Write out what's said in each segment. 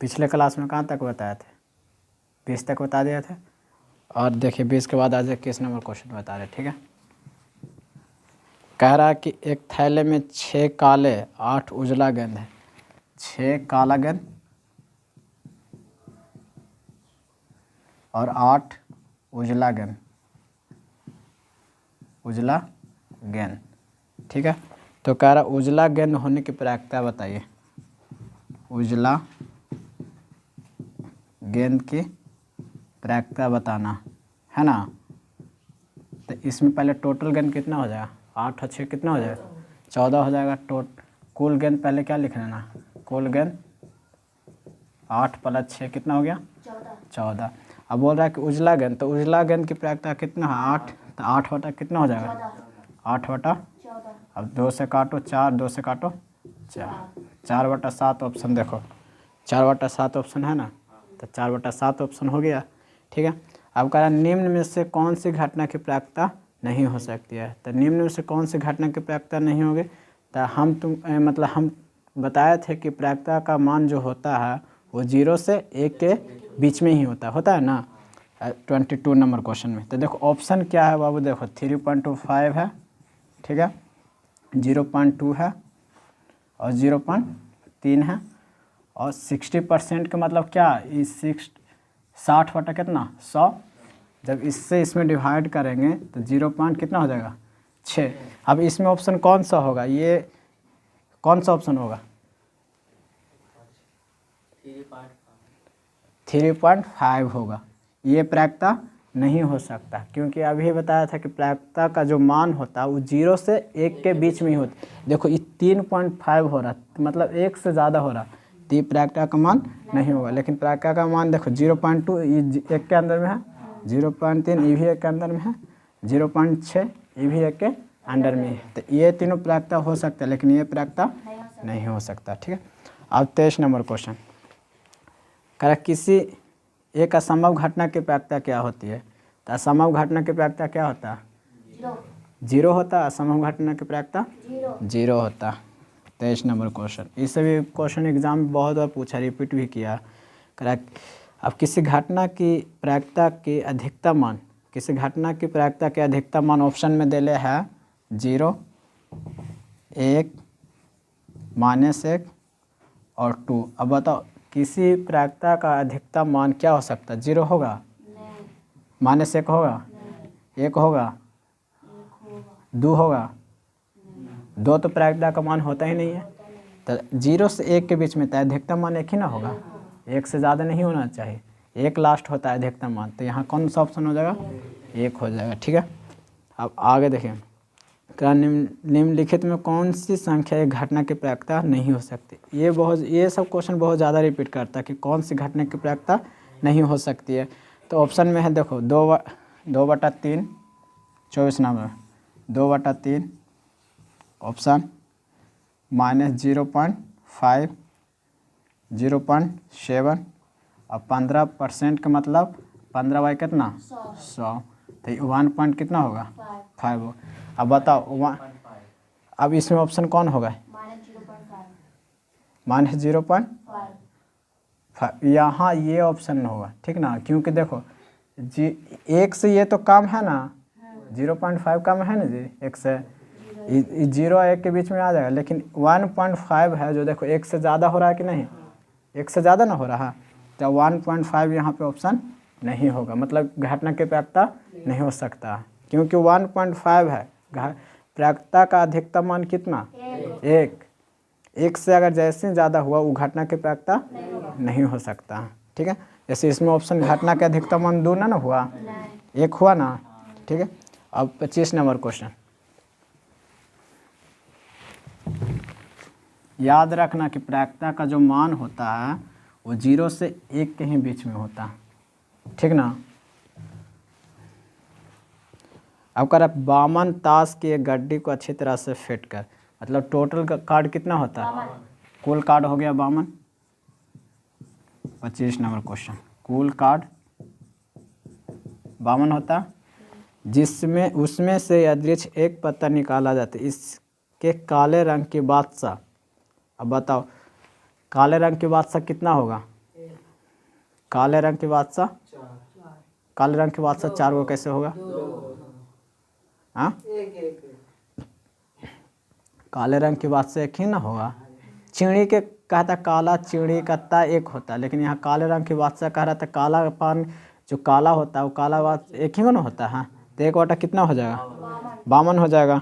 पिछले क्लास में कहाँ तक बताए थे? 20 तक बता दिए थे। और देखिए 20 के बाद आज 21 नंबर क्वेश्चन बता रहे, ठीक है। कह रहा है कि एक थैले में 6 काले 8 उजला गेंद है। 6 काला गेंद और 8 उजला गेंद, उजला गेंद, ठीक है। तो कह रहा उजला गेंद होने की प्रायिकता बताइए। उजला गेंद की प्रायिकता बताना है ना। तो इसमें पहले टोटल गेंद कितना हो जाएगा? 8 और 6 कितना हो जाएगा? 14 हो जाएगा। कुल गेंद पहले क्या लिख लेना? कुल गेंद 8 + 6 कितना हो गया? 14। अब बोल रहा है कि उजला गेंद, तो उजला गेंद की प्रायिकता कितना है? 8। तो 8 बटा कितना हो जाएगा? 8 बटा 14। अब 2 से काटो 4, 2 से काटो 4, 4/7 ऑप्शन देखो, 4/7 ऑप्शन है ना। तो 4/7 ऑप्शन हो गया, ठीक है। अब कह रहा निम्न में से कौन सी घटना की प्रायिकता नहीं हो सकती है। तो निम्न में से कौन सी घटना की प्रायिकता नहीं होगी? तो हम बताए थे कि प्रायिकता का मान जो होता है वो 0 से 1 के बीच में ही होता है ना। 22 नंबर क्वेश्चन में तो देखो ऑप्शन क्या है बाबू, देखो 3.25 है, ठीक है, 0.2 है और 0.3 है। और 60% का मतलब क्या? इस 60 बटा कितना? 100। जब इससे इसमें डिवाइड करेंगे तो 0 पॉइंट कितना हो जाएगा? 6। अब इसमें ऑप्शन कौन सा होगा? ये कौन सा ऑप्शन होगा? 3.5 होगा। ये प्रायिकता नहीं हो सकता, क्योंकि अभी बताया था कि प्रायिकता का जो मान होता है वो 0 से 1 के बीच में ही होता है। देखो ये 3.5 हो रहा है, मतलब 1 से ज़्यादा हो रहा है, तो ये प्रायिकता का मान नहीं होगा। लेकिन प्रायिकता का मान देखो 0.2 ये 1 के अंदर में है, 0.3 ये भी 1 के अंदर में है, 0.6 ये भी 1 के अंदर में है। तो ये तीनों प्रायिकता हो सकता है, लेकिन ये प्रायिकता नहीं हो सकता, ठीक है। अब 23 नंबर क्वेश्चन कह किसी एक असंभव घटना की प्रायिकता क्या होती है। तो असंभव घटना की प्रायिकता क्या होता है? 0 होता है। असंभव घटना की प्रायिकता 0 होता। 23 नंबर क्वेश्चन, इससे भी क्वेश्चन एग्जाम में बहुत बार पूछा, रिपीट भी किया। अब किसी घटना की प्रायिकता की अधिकतम मान, किसी घटना की प्रायिकता के अधिकतम मान ऑप्शन में दिले है 0, 1, -1 और 2। अब बताओ किसी प्रायिकता का अधिकतम मान क्या हो सकता है? 0 होगा? -1 होगा? 1 होगा? 2 होगा? 2 तो प्रायिकता का मान होता ही नहीं है। तो 0 से 1 के बीच में तो अधिकतम मान 1 ही ना होगा, 1 से ज़्यादा नहीं होना चाहिए, 1 लास्ट होता है अधिकतम मान। तो यहाँ कौन सा ऑप्शन हो जाएगा? 1 हो जाएगा, ठीक है। अब आगे देखिए, निम्नलिखित में कौन सी संख्या एक घटना की प्रायिकता नहीं हो सकती। ये सब क्वेश्चन बहुत ज़्यादा रिपीट करता है कि कौन सी घटना की प्रायिकता नहीं हो सकती है। तो ऑप्शन में है देखो 2/3, 24 नंबर 2/3 ऑप्शन, -0.5, 0.7 और 15% का मतलब 15 बाई कितना? 100। तो 1 पॉइंट कितना होगा? 5 होगा। अब बताओ अब इसमें ऑप्शन कौन होगा? -0.5। यहाँ ये ऑप्शन होगा, ठीक ना, क्योंकि देखो 1 से ये तो कम है ना, 0.5 कम है ना जी 1 से, 0 और 1 के बीच में आ जाएगा। लेकिन 1.5 है जो देखो 1 से ज़्यादा हो रहा है कि नहीं, 1 से ज़्यादा ना हो रहा है, तो 1.5 यहाँ पे ऑप्शन नहीं होगा, मतलब घटना की प्रायिकता नहीं हो सकता, क्योंकि 1.5 है। प्रायिकता का अधिकतम मान कितना? 1 से अगर जैसे ज़्यादा हुआ वो घटना की प्रायिकता नहीं हो सकता, ठीक है। जैसे इसमें ऑप्शन घटना के अधिकतम मान 2 ना हुआ, 1 हुआ ना, ठीक है। अब 25 नंबर क्वेश्चन, याद रखना कि प्रायिकता का जो मान होता है वो 0 से 1 के ही बीच में होता है, ठीक ना। अब कर बामन ताश की एक गड्डी को अच्छी तरह से फिट कर, मतलब टोटल का कार्ड कितना होता है? कुल कार्ड हो गया 52। 25 नंबर क्वेश्चन, कुल कार्ड 52 होता, जिसमें उसमें से अदृक्ष एक पत्ता निकाला जाता है, इसके काले रंग की बादशाह। अब बताओ काले रंग की बादशाह कितना होगा? काले रंग की बादशाह, काले रंग की बादशाह 4 को कैसे होगा? हाँ, काले रंग की बादशाह एक ही ना होगा। चिड़ी के कहता काला चिड़ी का ता एक होता है, लेकिन यहाँ काले रंग की बादशाह कह रहा था काला पान जो काला होता है वो काला बात एक ही ना होता है। तो 1 कितना हो जाएगा? 52 हो जाएगा।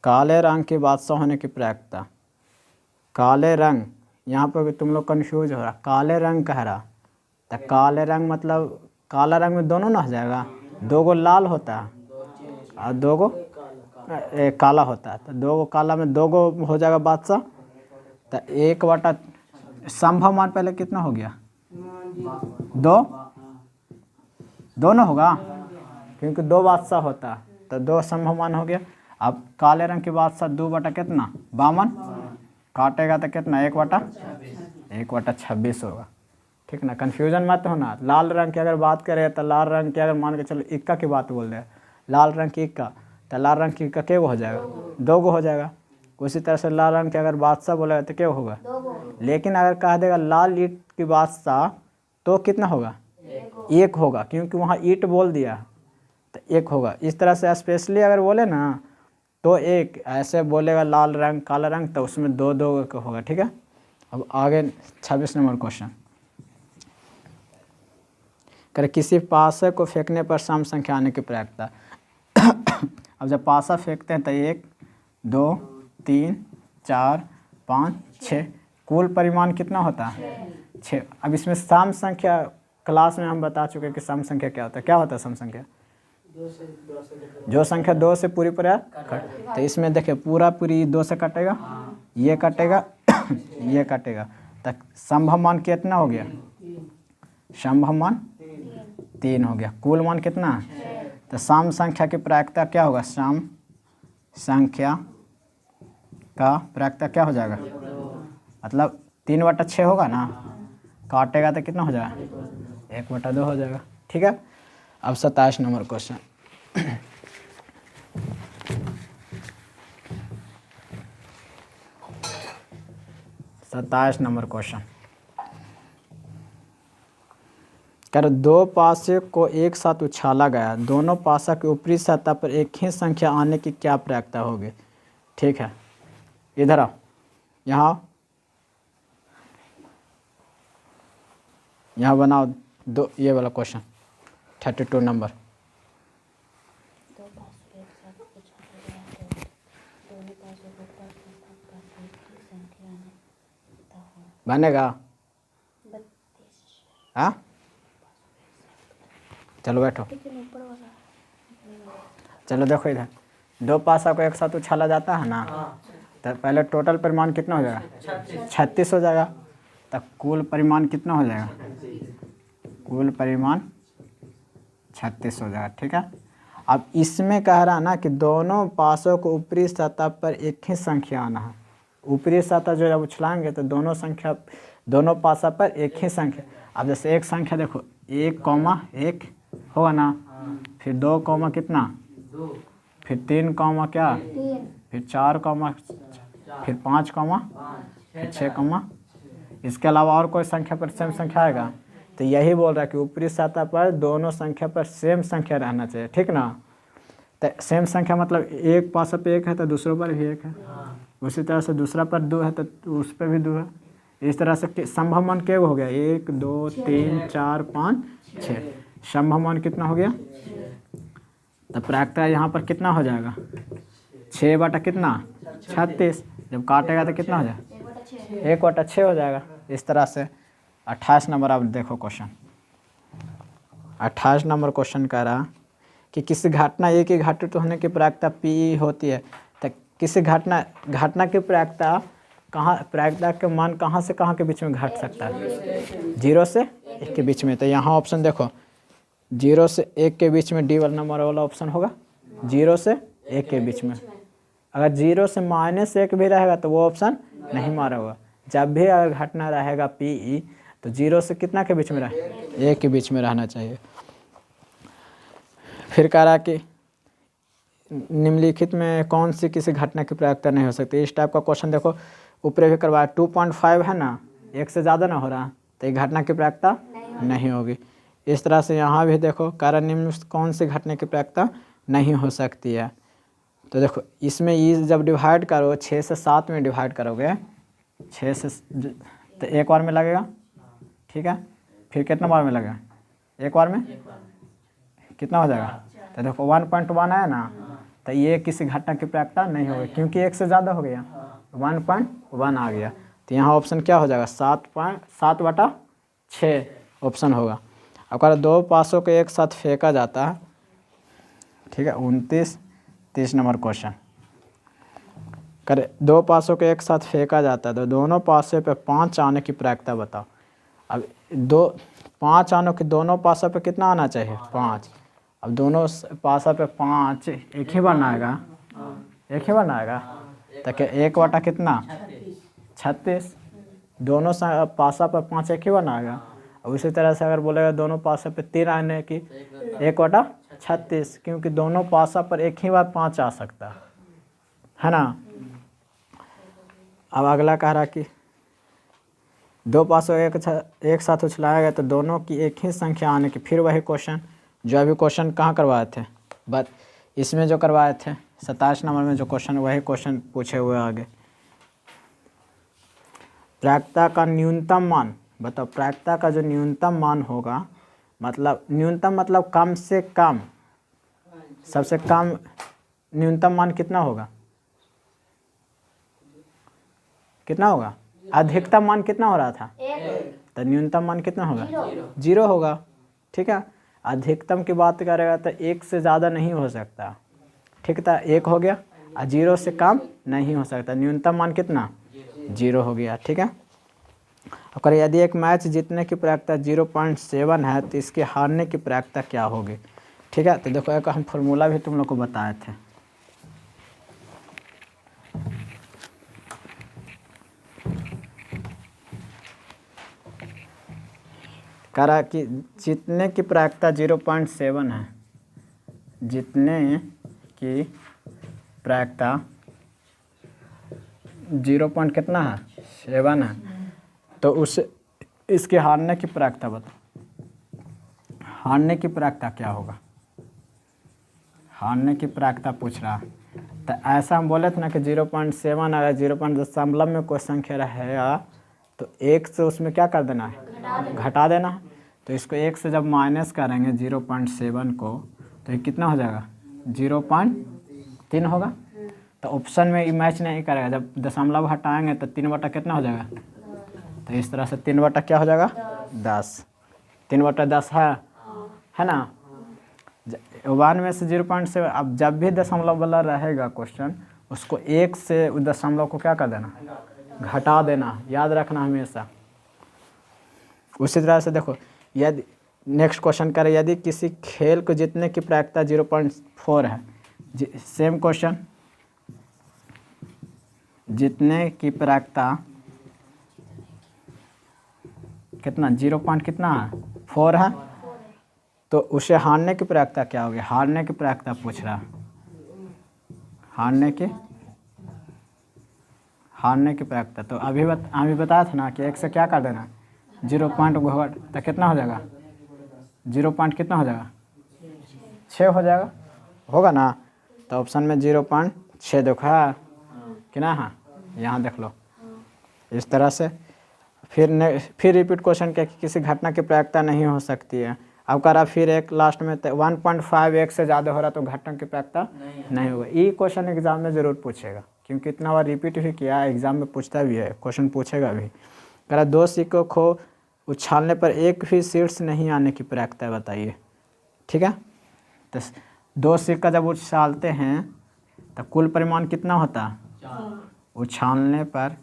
काले रंग की बादशाह होने की प्रायिकता, काले रंग, यहाँ पर भी तुम लोग कंफ्यूज हो रहा, काले रंग कह रहा, तो काले रंग मतलब काला रंग में दोनों ना हो जाएगा, 2 गो लाल होता है और 2 गो काला होता है, तो 2 गो काला में 2 गो हो जाएगा बादशाह। तो 1 संभव मान पहले कितना हो गया? 2 दोनों होगा क्योंकि 2 बादशाह होता है, तो 2 संभव मान हो गया। अब काले रंग की बादशाह 2 बटा कितना? 52, काटेगा तो कितना? 1/26 होगा। ठीक ना, कन्फ्यूजन मत होना। लाल रंग की अगर बात करें तो लाल रंग की अगर मान के चलो इक्का की बात बोल रहे हैं, लाल रंग की इक्का, तो लाल रंग की इक्का क्या हो जाएगा? 2 गो हो जाएगा। उसी तरह से लाल रंग की अगर बादशाह बोलेगा तो क्या होगा? लेकिन अगर कह देगा लाल ईंट की बादशाह तो कितना होगा? 1 होगा, क्योंकि वहाँ ईंट बोल दिया तो 1 होगा। इस तरह से स्पेशली अगर बोले ना तो 1, ऐसे बोलेगा लाल रंग काला रंग तो उसमें 2 का होगा। ठीक है, अब आगे 26 नंबर क्वेश्चन करे, किसी पासे को फेंकने पर सम संख्या आने की प्रायिकता। अब जब पासा फेंकते हैं तो 1 2 3 4 5 6, कुल परिमाण कितना होता है? 6। अब इसमें सम संख्या क्लास में हम बता चुके हैं कि सम संख्या क्या होता है। क्या होता है सम संख्या? जो संख्या 2 से पूरी कट, तो इसमें देखिए पूरी 2 से कटेगा, ये कटेगा ये कटेगा, तक संभव मान कितना हो गया? संभव मान 3 हो गया। कुल मान कितना है? तो सम संख्या की प्रायिकता क्या होगा? सम संख्या का प्रायिकता क्या हो जाएगा? मतलब 3/6 होगा ना, काटेगा तो कितना हो जाएगा? 1/2 हो जाएगा। ठीक है, अब 27 नंबर क्वेश्चन। 27 नंबर क्वेश्चन कर, 2 पासे को एक साथ उछाला गया, दोनों पासा की ऊपरी सतह पर एक ही संख्या आने की क्या प्रायिकता होगी? ठीक है, इधर आओ, यहाँ बनाओ दो ये वाला क्वेश्चन 32 नंबर। बनेगा? हाँ, चलो बैठो। चलो देखो इधर, 2 पासा को एक साथ उछाला जाता है ना, तो पहले टोटल परिमाण कितना हो जाएगा? 36 हो जाएगा। तब कुल परिमाण कितना हो जाएगा? कुल परिमाण 36 हो जाएगा। ठीक है, अब इसमें कह रहा ना कि दोनों पासों को ऊपरी सतह पर एक ही संख्या आना है। ऊपरी सतह जो जब उछलाएंगे तो दोनों पासा पर एक ही संख्या। अब जैसे एक संख्या देखो 1,1 होगा ना, फिर 2, कितना, फिर 3, क्या, फिर 4, फिर 5, फिर 6, इसके अलावा और कोई संख्या पर सेम संख्या आएगा? तो यही बोल रहा है कि ऊपरी सतह पर दोनों संख्या पर सेम संख्या रहना चाहिए। ठीक ना, तो सेम संख्या मतलब एक पासा पे 1 है तो दूसरों पर भी 1 है, उसी तरह से दूसरा पर 2 है तो उस पर भी 2 है। इस तरह से संभव मान क्या हो गया? 1 2 3 4 5 6, संभव मान कितना हो गया? तो प्रायिकता यहाँ पर कितना हो जाएगा? 6 बटा कितना? 36। जब काटेगा तो कितना हो जाएगा? 1/6 हो जाएगा। इस तरह से 28 नंबर आप देखो क्वेश्चन। 28 नंबर क्वेश्चन कह रहा कि किसी घटना एक ही घटित होने की प्रायिकता P होती है, तो किसी घटना की प्रायिकता प्रायिकता के मान कहाँ से कहाँ के बीच में घट सकता है? 0 से 1 के बीच में। तो यहाँ ऑप्शन देखो, 0 से 1 के बीच में डी वाला नंबर वाला ऑप्शन होगा, 0 से 1 के बीच में। अगर 0 से -1 भी रहेगा तो वो ऑप्शन नहीं मारा होगा। जब भी अगर घटना रहेगा PE तो 0 से कितना के बीच में रहे? 1 के बीच में रहना चाहिए। फिर कह रहा कि निम्नलिखित में कौन सी किसी घटना की प्रायिकता नहीं हो सकती? इस टाइप का क्वेश्चन देखो ऊपर भी करवाया। 2.5 है ना, एक से ज़्यादा ना हो रहा, तो ये घटना की प्रायिकता नहीं होगी। इस तरह से यहाँ भी देखो कारण निम्न में कौन सी घटना की प्रायिकता नहीं हो सकती है। तो देखो इसमें ये जब डिवाइड करो 6 से 7 में डिवाइड करोगे, 6 से तो एक बार में लगेगा, ठीक है, फिर कितना बार में लगेगा, एक बार में कितना हो जाएगा, तो देखो 1.1 आया ना, तो ये किसी घटना की प्रायिकता नहीं होगी क्योंकि एक से ज़्यादा हो गया, 1.1 आ गया। तो यहाँ ऑप्शन क्या हो जाएगा, 7/6 ऑप्शन होगा। अगर दो पासों को एक साथ फेंका जाता है, ठीक है, 30 नंबर क्वेश्चन करे, दो पासों को एक साथ फेंका जाता है तो दोनों पासों पे 5 आने की प्रायिकता बताओ। अब 5 आने की दोनों पासों पे कितना आना चाहिए, 5। अब दोनों पासों पे 5 एक ही बार आएगा, एक ही बार आएगा, तो एक बटा कितना 36, दोनों पासा पर 5 एक ही बार आएगा। और उसी तरह से अगर बोलेगा दोनों पासा पे 3 आने की, 1/36, क्योंकि दोनों पासा पर एक ही बार 5 आ सकता है ना। अब अगला कह रहा कि दो पासों एक साथ उछलाया गया तो दोनों की एक ही संख्या आने की, फिर वही क्वेश्चन जो अभी क्वेश्चन कहाँ करवाए थे, बस इसमें जो करवाए थे 27 नंबर में जो क्वेश्चन, वही क्वेश्चन पूछे हुए आगे। प्रायिकता का न्यूनतम मान बताओ, प्रायिकता का जो न्यूनतम मान होगा, मतलब न्यूनतम मतलब कम से कम, सबसे कम न्यूनतम मान कितना होगा, कितना होगा, अधिकतम मान कितना हो रहा था, तो न्यूनतम मान कितना होगा, 0 होगा, ठीक है। अधिकतम की बात करेगा तो 1 से ज़्यादा नहीं हो सकता, ठीक था, 1 हो गया, और 0 से कम नहीं हो सकता, न्यूनतम मान कितना 0 हो गया, ठीक है। अगर यदि एक मैच जीतने की प्रायिकता 0.7 है तो इसके हारने की प्रायिकता क्या होगी, ठीक है। तो देखो एक हम फॉर्मूला भी तुम लोग को बताए थे, कह रहा कि जीतने की प्रायिकता 0.7 है, जीतने की प्रायिकता 0. कितना है 7 है, तो उस इसके हारने की प्रायिकता बताओ, हारने की प्रायिकता क्या होगा, हारने की प्रायिकता पूछ रहा। तो ऐसा हम बोले थे ना कि 0.7 अगर 0.0 में कोई संख्या रहेगा तो 1 से उसमें क्या कर देना है, घटा देना है। तो इसको 1 से जब माइनस करेंगे 0.7 को तो ये कितना हो जाएगा, 0.3 होगा। तो ऑप्शन में मैच नहीं करेगा, जब दशमलव हटाएंगे तो 3 कितना हो जाएगा, तो इस तरह से 3 क्या हो जाएगा 10, 3/10 है ना। 92 से 0.7, अब जब भी दशमलव वाला रहेगा क्वेश्चन, उसको 1 से उस दशमलव को क्या कर देना, घटा देना, याद रखना हमेशा। उसी तरह से देखो यदि नेक्स्ट क्वेश्चन करें, यदि किसी खेल को जीतने की प्रायिकता 0.4 है, सेम क्वेश्चन, जीतने की प्रायिकता कितना 0. कितना है 4 है, तो उसे हारने की प्रायिकता क्या होगी, हारने की प्रायिकता पूछ रहा, हारने की प्रायिकता। तो अभी बताया था ना कि 1 से क्या कर देना, 0. तो कितना हो जाएगा, 0. कितना हो जाएगा 6 हो जाएगा, होगा ना। तो ऑप्शन में 0.6 देखो है कि ना, हाँ यहाँ देख लो। इस तरह से फिर रिपीट क्वेश्चन क्या कि किसी घटना की प्रायिकता नहीं हो सकती है। अब करा फिर एक लास्ट में 1.5 1 से ज़्यादा हो रहा तो घटना की प्रायिकता नहीं होगा। ये क्वेश्चन एग्जाम में ज़रूर पूछेगा क्योंकि इतना बार रिपीट भी किया है, एग्जाम में पूछता भी है, क्वेश्चन पूछेगा भी। करा 2 सिक्कों को उछालने पर एक भी शीर्ष नहीं आने की प्रायिकता बताइए, ठीक है। तो 2 सिक्का जब उछालते हैं तो कुल परिमाण कितना होता है, उछालने पर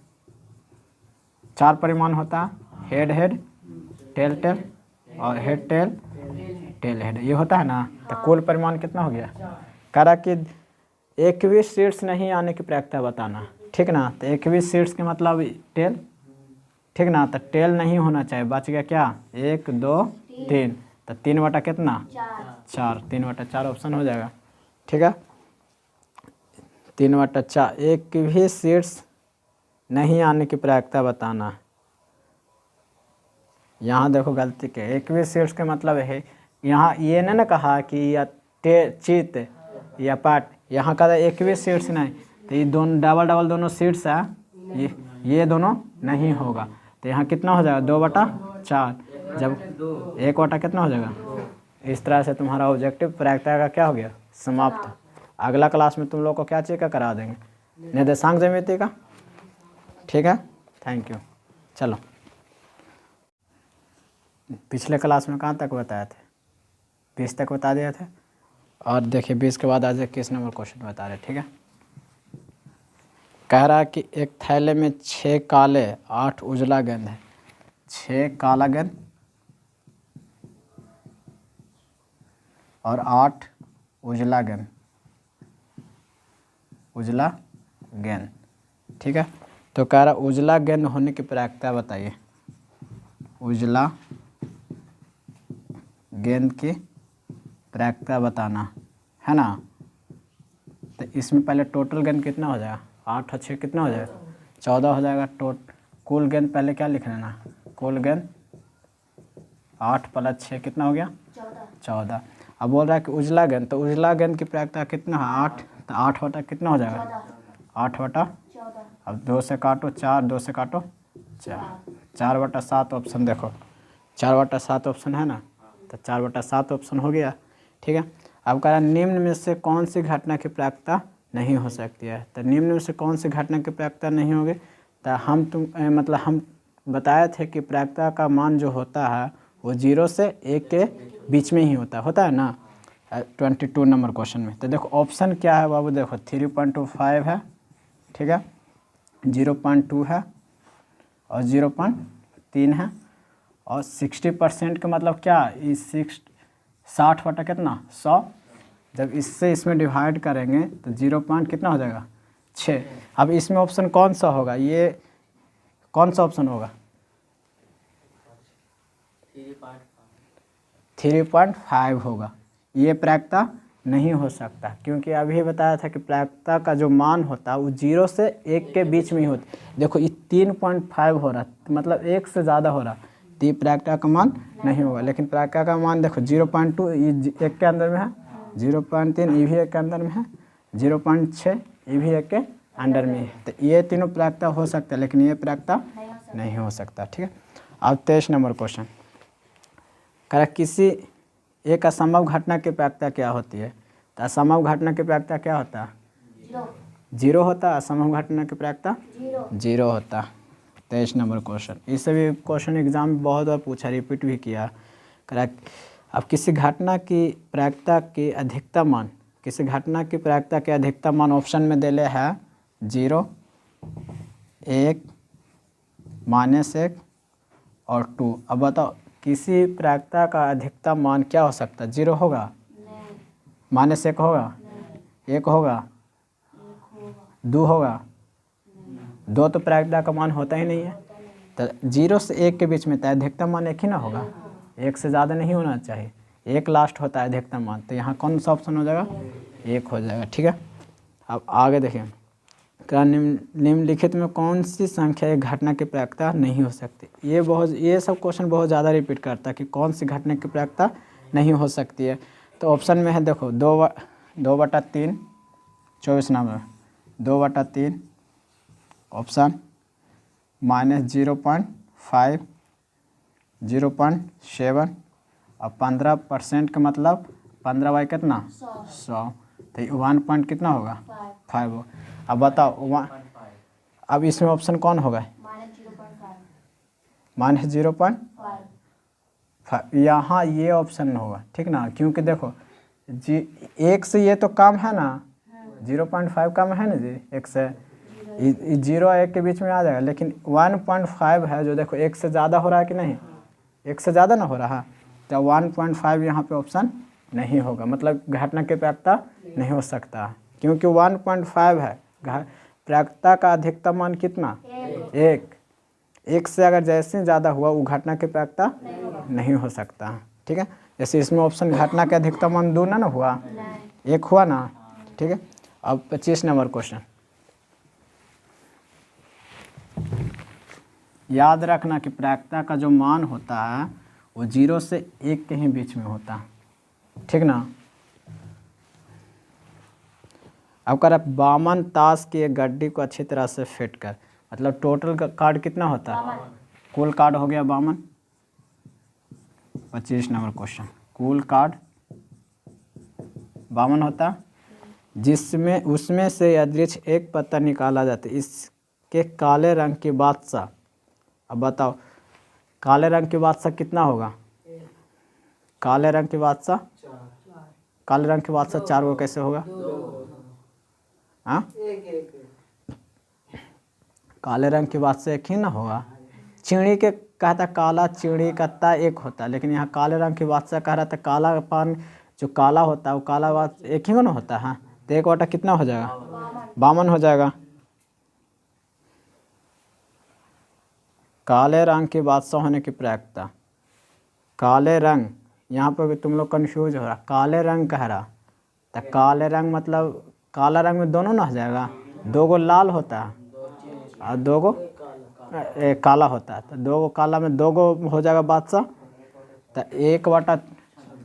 4 परिमाण होता है, हेड हेड, टेल टेल और हेड टेल टेल हेड, ये होता है ना। तो कुल परिमाण कितना हो गया, कह रहा कि एक भी शीर्ष नहीं आने की प्रायिकता बताना, ठीक ना। तो एक भी शीर्ष के मतलब टेल, ठीक ना। तो टेल नहीं होना चाहिए, बच गया क्या 1 2 3, तो 3 कितना 4, 3/4 ऑप्शन हो जाएगा, ठीक है। 3/4 एक भी शीर्ष नहीं आने की प्रायिकता बताना, यहाँ देखो गलती के एक्विस सीड्स के मतलब है यहाँ ये नहीं ना कहा कि या चित या पाट, यहाँ का एक्विस सीड्स नहीं, तो ये दोनों डबल डबल दोनों सीड्स है, ये दोनों नहीं होगा। तो यहाँ कितना हो जाएगा 2/4, जब 1 कितना हो जाएगा। इस तरह से तुम्हारा ऑब्जेक्टिव प्रायिकता का क्या हो गया, समाप्त। अगला क्लास में तुम लोग को क्या चीज़ का करा देंगे, निर्देशांक ज्यामिति का। ठीक है, थैंक यू। चलो, पिछले क्लास में कहाँ तक बताए थे, 20 तक बता दिए थे, और देखिए 20 के बाद आज 21 नंबर क्वेश्चन बता रहे। ठीक है, कह रहा है कि एक थैले में 6 काले 8 उजला गेंद है। 6 काला गेंद और 8 उजला गेंद, उजला गेंद। ठीक है, तो कह रहा उजला गेंद होने की प्रायिकता बताइए। उजला गेंद की प्रायिकता बताना है ना। तो इसमें पहले टोटल गेंद कितना हो जाएगा, 8 और 6 कितना हो जाएगा, 14 हो जाएगा। कुल गेंद पहले क्या लिख लेना, कुल गेंद 8 + 6 कितना हो गया, 14। अब बोल रहा है कि उजला गेंद, तो उजला गेंद की प्रायिकता कितना है 8, तो 8 बटा कितना हो जाएगा, 8/14। अब 2 से काटो 4, 2 से काटो 4, 4/7 ऑप्शन देखो, 4/7 ऑप्शन है ना, तो 4/7 ऑप्शन हो गया। ठीक है, अब कह रहा है निम्न में से कौन सी घटना की प्रायिकता नहीं हो सकती है। तो निम्न में से कौन सी घटना की प्रायिकता नहीं होगी, तो हम बताए थे कि प्रायिकता का मान जो होता है वो 0 से 1 के बीच में ही होता है ना, 22 नंबर क्वेश्चन में। तो देखो ऑप्शन क्या है बाबू, देखो 3.25 है, ठीक है, 0.2 है और 0.3 है, और 60% का मतलब क्या, इस 60 बटा कितना 100, जब इससे इसमें डिवाइड करेंगे तो 0 पॉइंट कितना हो जाएगा 6। अब इसमें ऑप्शन कौन सा होगा, ये कौन सा ऑप्शन होगा, 3.5 होगा। ये प्रायिकता नहीं हो सकता, क्योंकि अभी बताया था कि प्रायिकता का जो मान होता है वो 0 से 1 के बीच में ही होता। देखो ये 3.5 हो रहा, मतलब 1 से ज़्यादा हो रहा, तो ये प्रायिकता का मान नहीं होगा। लेकिन प्रायिकता का मान देखो 0.2 ये 1 के अंदर में है, 0.3 ये भी 1 के अंदर में है, 0.6 ये भी 1 के अंदर में है। तो ये तीनों प्रायिकता हो सकता है, लेकिन ये प्रायिकता नहीं हो सकता। ठीक है, अब 23 नंबर क्वेश्चन कह रहा किसी एक असंभव घटना की प्रायिकता क्या होती है। तो असंभव घटना की प्रायिकता क्या होता है, 0 होता है। असंभव घटना की प्रायिकता 0 होता है। 23 नंबर क्वेश्चन, इससे भी क्वेश्चन एग्जाम में बहुत बार पूछा, रिपीट भी किया। करेक्ट। अब किसी घटना की प्रायिकता की अधिकतम मान, किसी घटना की प्रायिकता के अधिकतम मान ऑप्शन में देले है 0, 1, -1 और 2। अब बताओ किसी प्रायिकता का अधिकतम मान क्या हो सकता है, 0 होगा, -1 होगा, 1 होगा, 2 होगा, 2 तो प्रायिकता का मान होता ही नहीं है। तो 0 से 1 के बीच में तो अधिकतम मान 1 ही ना होगा, 1 से ज़्यादा नहीं होना चाहिए, 1 लास्ट होता है अधिकतम मान। तो यहाँ कौन सा ऑप्शन हो जाएगा, 1 हो जाएगा। ठीक है, अब आगे देखिए, क्या निम्नलिखित में कौन सी संख्या एक घटना की प्रायिकता नहीं हो सकती। ये सब क्वेश्चन बहुत ज़्यादा रिपीट करता है कि कौन सी घटना की प्रायिकता नहीं हो सकती है। तो ऑप्शन में है देखो 2/3, 24 नंबर 2/3 ऑप्शन, -0.5, 0.7 और 15% का मतलब 15 बाई कितना 100, तो 1 पॉइंट कितना होगा 5 होगा। अब बताओ अब इसमें ऑप्शन कौन होगा, -0.5। यहाँ ये ऑप्शन होगा, ठीक ना, क्योंकि देखो 1 से ये तो कम है ना, 0.5 कम है ना जी 1 से, 0 और 1 के बीच में आ जाएगा। लेकिन 1.5 है जो देखो 1 से ज़्यादा हो रहा है कि नहीं, 1 से ज़्यादा ना हो रहा है, तो 1.5 यहाँ पे ऑप्शन नहीं होगा, मतलब घटना की प्रायिकता नहीं हो सकता, क्योंकि 1.5 है। प्रायिकता का अधिकतम मान कितना 1 से अगर जैसे ज़्यादा हुआ वो घटना की प्रायिकता नहीं हो सकता। ठीक है, जैसे इसमें ऑप्शन घटना के अधिकतम मान 2 ना हुआ, 1 हुआ ना। ठीक है, अब 25 नंबर क्वेश्चन याद रखना कि प्रायिकता का जो मान होता है वो 0 से 1 के ही बीच में होता है, ठीक ना। अब कर बामन ताश की एक गड्डी को अच्छी तरह से फिट कर, मतलब टोटल का कार्ड कितना होता है, कुल कार्ड हो गया 52। 25 नंबर क्वेश्चन, कुल कार्ड 52 होता, जिसमें उसमें से यादृच्छ एक पत्ता निकाला जाता है, इसके काले रंग की बादशाह। अब बताओ काले रंग की बादशाह कितना होगा, काले रंग की बादशाह, काले रंग की बादशाह 4 को कैसे होगा, हाँ काले रंग की बादशाह एक ही ना होगा। चिड़ी के कहता काला चिड़ी का ता एक होता है, लेकिन यहाँ काले रंग की बादशाह कह रहा था काला पान जो काला होता है वो काला बात एक ही ना होता है, तो 1 बटा कितना हो जाएगा, 52 हो जाएगा। काले रंग की बादशाह होने की प्रायिकता, काले रंग यहाँ पर भी तुम लोग कंफ्यूज हो रहा, काले रंग कह रहा तो काले रंग मतलब काला रंग में दोनों ना हो जाएगा, 2 गो लाल होता है और 2 गो काला होता है, तो 2 गो काला में 2 गो हो जाएगा बादशाह। तो 1 बटा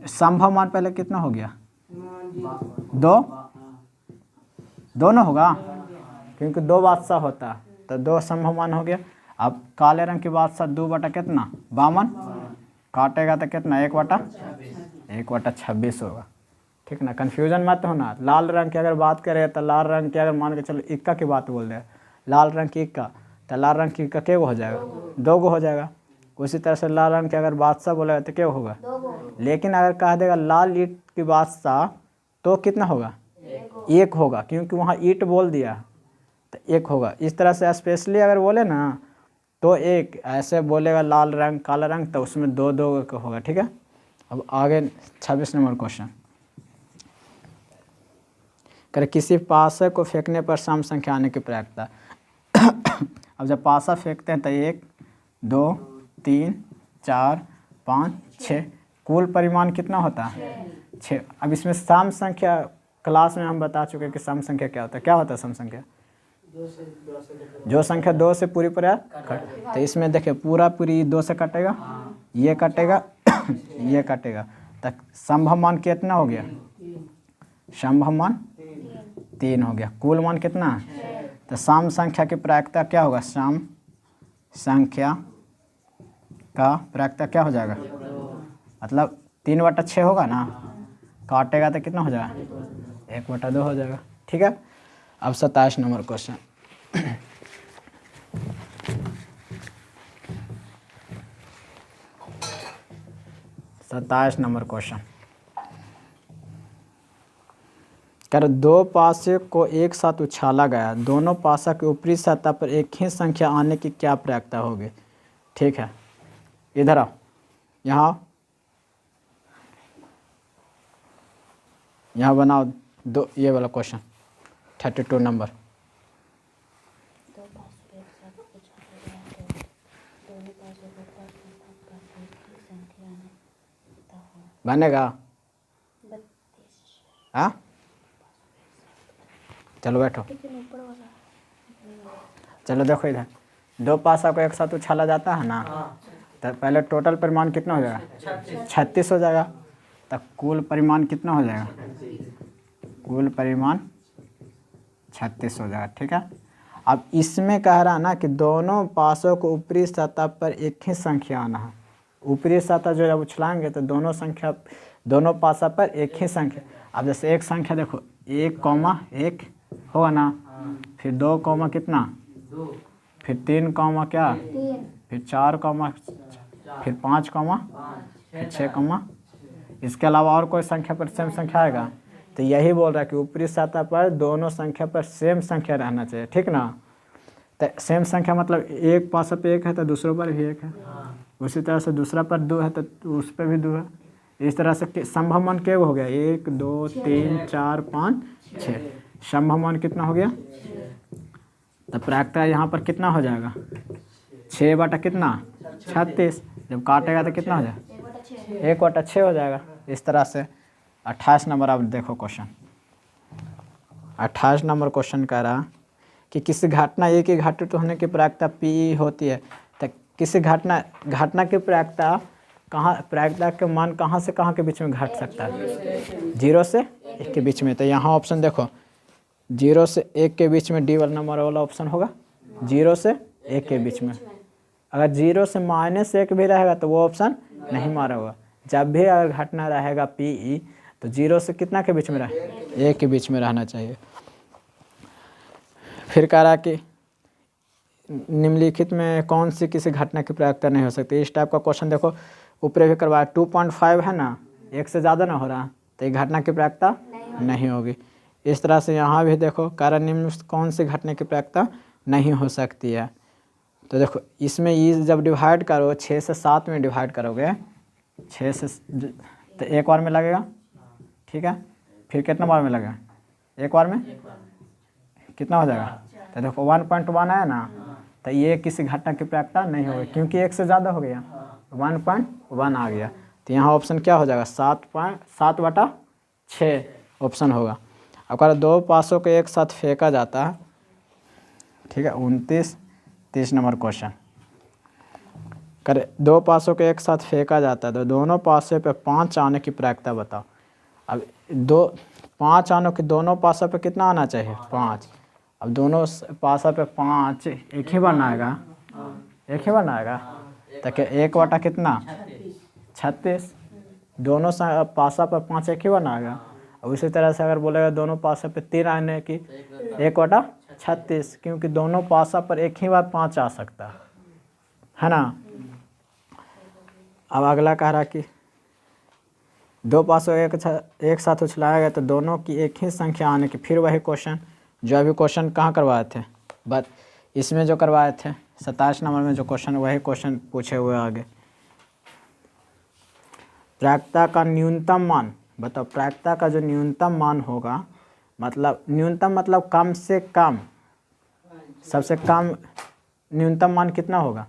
संभव मान पहले कितना हो गया, 2 दोनों होगा क्योंकि 2 बादशाह होता है, तो 2 संभव मान हो गया। अब काले रंग की बादशाह 2 बटा कितना 52, काटेगा तो कितना 1 बटा 26 होगा, ठीक ना। कन्फ्यूजन मत होना। लाल रंग की अगर बात करें तो लाल रंग की अगर मान के चलो इक्का की बात बोल रहे, लाल रंग की इक्का, तो लाल रंग की इक्का क्या हो जाएगा, 2 गो हो जाएगा। उसी तरह से लाल रंग की अगर बादशाह बोलेगा तो क्या होगा, लेकिन अगर कह देगा लाल ईंट की बादशाह तो कितना होगा, 1 होगा, क्योंकि वहाँ ईंट बोल दिया तो 1 होगा। इस तरह से स्पेशली अगर बोले ना तो 1, ऐसे बोलेगा लाल रंग काला रंग तो उसमें 2 का होगा, ठीक है। अब आगे 26 नंबर क्वेश्चन, कर किसी पासा को फेंकने पर सम संख्या आने की प्रायिकता। अब जब पासा फेंकते हैं तो 1 2 3 4 5 6, कुल परिमाण कितना होता है 6। अब इसमें सम संख्या क्लास में हम बता चुके हैं कि सम संख्या क्या होता है, क्या होता है सम संख्या, जो संख्या 2 से पूरी कट, तो इसमें देखिए पूरी 2 से कटेगा, ये कटेगा ये कटेगा, तक संभव मान कितना हो गया, संभव मान 3 हो गया। कुल मान कितना, तो सम संख्या की प्रायिकता क्या होगा, सम संख्या का प्रायिकता क्या हो जाएगा, मतलब 3 बटा 6 होगा ना, काटेगा तो कितना हो जाएगा 1 बटा 2 हो जाएगा, ठीक है। अब 27 नंबर क्वेश्चन, नंबर क्वेश्चन, कर 2 पासे को एक साथ उछाला गया, दोनों पासा की ऊपरी सतह पर एक ही संख्या आने की क्या प्रायिकता होगी, ठीक है। इधर आओ, यहाँ बनाओ दो ये वाला क्वेश्चन 32 नंबर। बनेगा, हाँ चलो बैठो, चलो देखो इधर 2 पासा को एक साथ उछाला जाता है ना, तो पहले टोटल परिमाण कितना हो जाएगा 36 हो जाएगा, तब कुल परिमाण कितना हो जाएगा, कुल परिमाण 36 हो जाएगा, ठीक है। अब इसमें कह रहा है ना कि दोनों पासों को ऊपरी सतह पर एक ही संख्या आना है, ऊपरी सतह जो जब उछलाएंगे तो दोनों पासा पर एक ही संख्या। अब जैसे एक संख्या देखो 1,1 होगा ना, फिर 2 कॉमा कितना, फिर 3 कॉमा क्या, फिर 4 कॉमा, फिर 5 कॉमा, फिर 6 कॉमा, इसके अलावा और कोई संख्या पर सेम संख्या आएगा, तो यही बोल रहा है कि ऊपरी सतह पर दोनों संख्या पर सेम संख्या रहना चाहिए, ठीक ना। तो सेम संख्या मतलब एक पासा पे 1 है तो दूसरों पर भी 1 है, उसी तरह से दूसरा पर 2 है तो उस पर भी 2 है। इस तरह से संभव मान क्या हो गया, 1 2 3 4 5 6, संभव मान कितना हो गया, तो प्रायिकता यहाँ पर कितना हो जाएगा 6 बटा कितना 36, जब काटेगा तो कितना हो जाएगा 1 बटा 6 हो जाएगा। इस तरह से 28 नंबर आप देखो क्वेश्चन, 28 नंबर क्वेश्चन कह रहा कि किसी घटना एक ही घटित होने की प्रायिकता P होती है, तो किसी घटना की प्रायिकता के मान कहाँ से कहाँ के बीच में घट सकता है? 0 से 1 के बीच में। तो यहाँ ऑप्शन देखो 0 से 1 के बीच में डी वाला नंबर वाला ऑप्शन होगा, 0 से 1 के बीच में। अगर 0 से -1 भी रहेगा तो वो ऑप्शन नहीं मारा होगा। जब भी अगर घटना रहेगा PE तो 0 से कितना के बीच में रहे? 1 के बीच में रहना चाहिए। फिर कह रहा कि निम्नलिखित में कौन सी किसी घटना की प्रायिकता नहीं हो सकती। इस टाइप का क्वेश्चन देखो ऊपर भी करवाया, 2.5 है ना, 1 से ज़्यादा ना हो रहा तो ये घटना की प्रायिकता नहीं होगी। इस तरह से यहाँ भी देखो कारण निम्न कौन सी घटना की प्रायिकता नहीं हो सकती है। तो देखो इसमें ये जब डिवाइड करो 6 से 7 में डिवाइड करोगे, 6 से तो 1 बार में लगेगा, ठीक है। फिर कितना बार में लगेगा? 1 बार में कितना हो जाएगा? तो देखो 1.1 आया ना, तो ये किसी घटना की प्रायिकता नहीं होगी क्योंकि 1 से ज़्यादा हो गया, 1.1 आ गया। तो यहाँ ऑप्शन क्या हो जाएगा? 7/6 ऑप्शन होगा। अब अगर 2 पासों को एक साथ फेंका जाता है, ठीक है, 29-30 नंबर क्वेश्चन। कर 2 पासों को एक साथ फेंका जाता है तो दोनों पासों पे 5 आने की प्रायिकता बताओ। अब 5 आने के दोनों पासों पे कितना आना चाहिए? 5। अब दोनों पासा पे 5 एक ही बार आएगा, एक ही बार आएगा, ताकि 1 बटा कितना? 36। दोनों पासा पे 5 एक ही बार आएगा। और उसी तरह से अगर बोलेगा दोनों पासा पे 3 आने की, 1/36, क्योंकि दोनों पासा पर एक ही बार 5 आ सकता है ना। अब अगला कह रहा कि 2 पासों एक साथ उछलाया गया तो दोनों की एक ही संख्या आने की। फिर वही क्वेश्चन जो अभी क्वेश्चन कहाँ करवाए थे, बट इसमें जो करवाए थे 27 नंबर में जो क्वेश्चन, वही क्वेश्चन पूछे हुए आगे। प्रायिकता का न्यूनतम मान बताओ। प्रायिकता का जो न्यूनतम मान होगा, मतलब न्यूनतम मतलब कम से कम, सबसे कम न्यूनतम मान कितना होगा?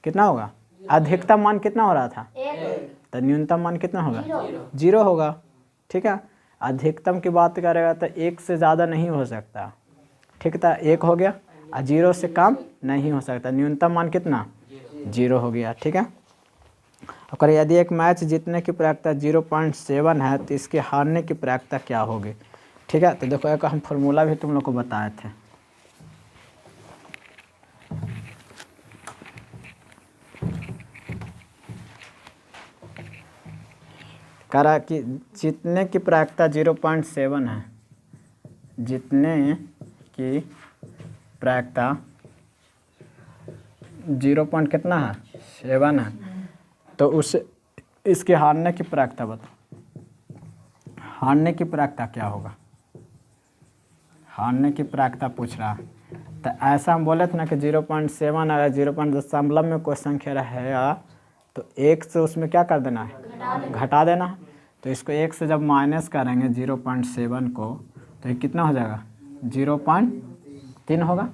कितना होगा? अधिकतम मान कितना हो रहा था? 1। तो न्यूनतम मान कितना होगा? 0 होगा, ठीक है। अधिकतम की बात करेगा तो 1 से ज़्यादा नहीं हो सकता, ठीक था, 1 हो गया। और 0 से कम नहीं हो सकता। न्यूनतम मान कितना? 0 हो गया, ठीक है। अगर यदि एक मैच जीतने की प्रायिकता 0.7 है तो इसके हारने की प्रायिकता क्या होगी, ठीक है। तो देखो एक हम फॉर्मूला भी तुम लोग को बताए थे। कह रहा कि जीतने की प्रायिकता 0.7 है, जीतने की प्रायिकता 0. कितना है? 7 है। तो उस इसके हारने की प्रायिकता बताओ। हारने की प्रायिकता क्या होगा? हारने की प्रायिकता पूछ रहा है। तो ऐसा हम बोले थे ना कि 0.7 अगर 0.0 में कोई संख्या रहेगा तो 1 से उसमें क्या कर देना है? घटा देना है। तो इसको 1 से जब माइनस करेंगे 0.7 को तो ये कितना हो जाएगा? 0.3 होगा।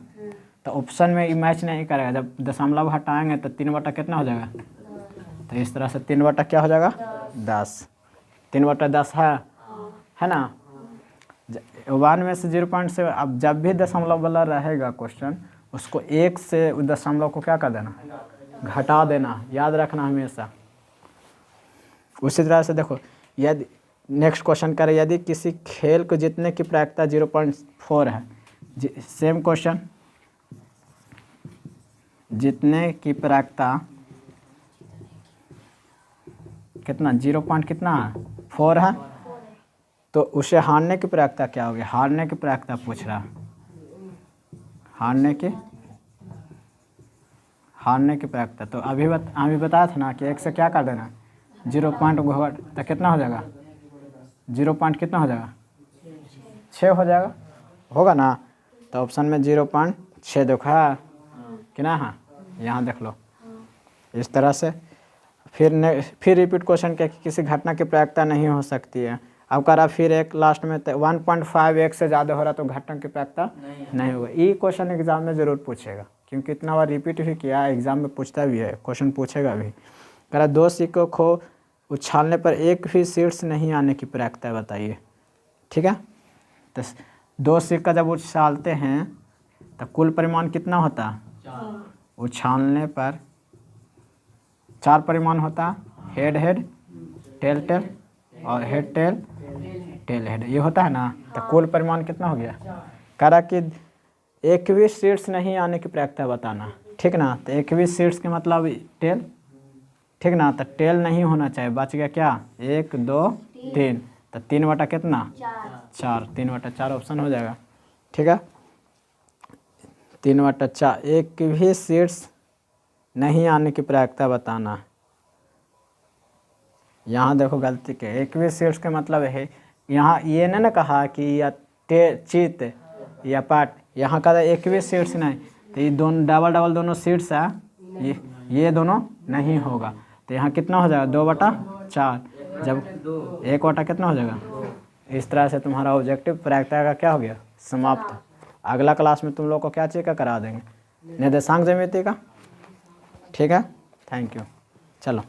तो ऑप्शन में ये मैच नहीं करेगा। जब दशमलव हटाएंगे तो 3 बटा कितना हो जाएगा? तो इस तरह से 3 बटा क्या हो जाएगा? 10। 3 बटा 10 है ना। 1 में से 0.7। अब जब भी दशमलव वाला रहेगा क्वेश्चन, उसको 1 से उस दशमलव को क्या कर देना? घटा देना, याद रखना हमेशा। उसी तरह से देखो यदि नेक्स्ट क्वेश्चन करें, यदि किसी खेल को जीतने की प्रायिकता 0.4 है, सेम क्वेश्चन, जीतने की प्रायिकता कितना? 0. कितना है? 4 है। तो उसे हारने की प्रायिकता क्या होगी? हारने की प्रायिकता पूछ रहा। हारने की प्रायिकता तो अभी बताया था ना कि 1 से क्या कर देना? 0 पॉइंट घोट तो कितना हो जाएगा? 0 पॉइंट कितना हो जाएगा? 6 हो जाएगा, होगा ना। तो ऑप्शन में 0.6 देखो है कि ना। हाँ, यहाँ देख लो। इस तरह से फिर रिपीट क्वेश्चन क्या कि किसी घटना की प्रायिकता नहीं हो सकती है। अब करा फिर एक लास्ट में 1.5 1 से ज़्यादा हो रहा तो घटना की प्रायिकता नहीं होगा। ये क्वेश्चन एग्जाम में ज़रूर पूछेगा क्योंकि इतना बार रिपीट भी किया, एग्जाम में पूछता भी है, क्वेश्चन पूछेगा भी। करा 2 सिक्कों को उछालने पर एक भी शीर्ष नहीं आने की प्रायिकता बताइए, ठीक है। तो 2 सिक्का जब उछालते हैं तो कुल परिमाण कितना होता? उछालने पर 4 परिमाण होता, हेड हेड, टेल टेल और हेड टेल टेल हेड, ये होता है ना। तो कुल परिमाण कितना हो गया? कह रहा कि एक भी शीर्ष नहीं आने की प्रायिकता बताना, ठीक ना। तो एक भी शीर्ष के मतलब टेल, ठीक ना। तो टेल नहीं होना चाहिए, बच गया क्या? 1 2 3, तो 3 बटा कितना? 4, 3 बटा 4 ऑप्शन हो जाएगा, ठीक है। 3 बटा 4, एक भी शीर्ष नहीं आने की प्रायिकता बताना। यहाँ देखो गलती के, एक भी शीर्ष के मतलब है यहाँ ये ना कहा कि या चित या पाठ, यहाँ का एक भी शीर्ष नहीं, तो ये दोनों डबल डबल दोनों शीर्ष है, ये दोनों नहीं होगा। तो यहाँ कितना हो जाएगा? 2 बटा 4, जब 1 बटा कितना हो जाएगा? इस तरह से तुम्हारा ऑब्जेक्टिव प्रायिकता का क्या हो गया? समाप्त। अगला क्लास में तुम लोग को क्या चीज़ का करा देंगे? निर्देशांक ज्यामिति का, ठीक है। थैंक यू, चलो।